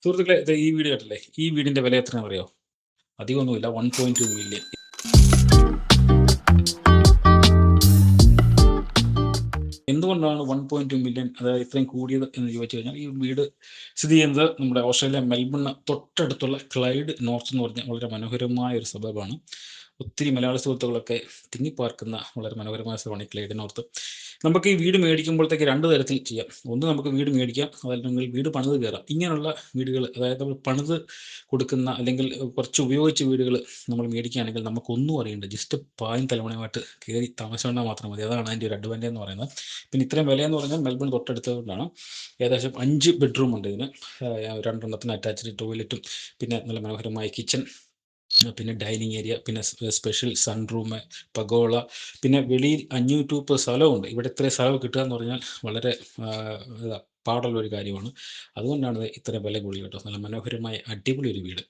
സുഹൃത്തുക്കളെ, ഈ വീട് കേട്ടില്ലേ? ഈ വീടിന്റെ വില എത്രയാണെന്ന് അറിയോ? അധികമൊന്നുമില്ല, 1.2 മില്യൺ. എന്തുകൊണ്ടാണ് 1.2 മില്യൺ അതായത് ഇത്രയും കൂടിയത് എന്ന് ചോദിച്ചു കഴിഞ്ഞാൽ, ഈ വീട് സ്ഥിതി ചെയ്യുന്നത് നമ്മുടെ ഓസ്ട്രേലിയ മെൽബണിന് തൊട്ടടുത്തുള്ള ക്ലൈഡ് നോർത്ത് എന്ന് പറഞ്ഞ വളരെ മനോഹരമായ ഒരു സബർബാണ്. ഒത്തിരി മലയാളി സുഹൃത്തുക്കളൊക്കെ തിങ്ങിപ്പാർക്കുന്ന വളരെ മനോഹരമായ സ്ഥലമാണ് ഈ ക്ലൈഡ് നോർത്ത്. നമുക്ക് ഈ വീട് മേടിക്കുമ്പോഴത്തേക്ക് 2 തരത്തിൽ ചെയ്യാം. ഒന്ന്, നമുക്ക് വീട് മേടിക്കാം, അതല്ലെങ്കിൽ വീട് പണിത് കയറാം. ഇങ്ങനെയുള്ള വീടുകൾ, അതായത് നമ്മൾ പണിത് കൊടുക്കുന്ന അല്ലെങ്കിൽ കുറച്ച് ഉപയോഗിച്ച വീടുകൾ നമ്മൾ മേടിക്കുകയാണെങ്കിൽ നമുക്കൊന്നും അറിയണ്ട, ജസ്റ്റ് പായും തലമുണയുമായിട്ട് കയറി താമസിച്ചാൽ മാത്രം മതി. അതാണ് അതിൻ്റെ ഒരു അഡ്വാൻറ്റേജ് എന്ന് പറയുന്നത്. പിന്നെ ഇത്രയും വിലയെന്ന് പറഞ്ഞാൽ മെൽബൺ തൊട്ടടുത്തതുകൊണ്ടാണ്. ഏകദേശം 5 ബെഡ്റൂം ഉണ്ട് ഇതിന്. 2 അറ്റാച്ച്ഡ് ടോയ്ലറ്റും, പിന്നെ നല്ല മനോഹരമായ കിച്ചൺ, പിന്നെ ഡൈനിങ് ഏരിയ, പിന്നെ സ്പെഷ്യൽ സൺറൂം, പഗോള, പിന്നെ വെളിയിൽ 530 സ്ഥലമുണ്ട്. ഇവിടെ ഇത്രയും സ്ഥലം കിട്ടുക എന്ന് പറഞ്ഞാൽ വളരെ പാടുള്ള ഒരു കാര്യമാണ്. അതുകൊണ്ടാണ് ഇത് ഇത്രയും വില കൂടി കേട്ടോ. നല്ല മനോഹരമായ അടിപൊളി ഒരു വീട്.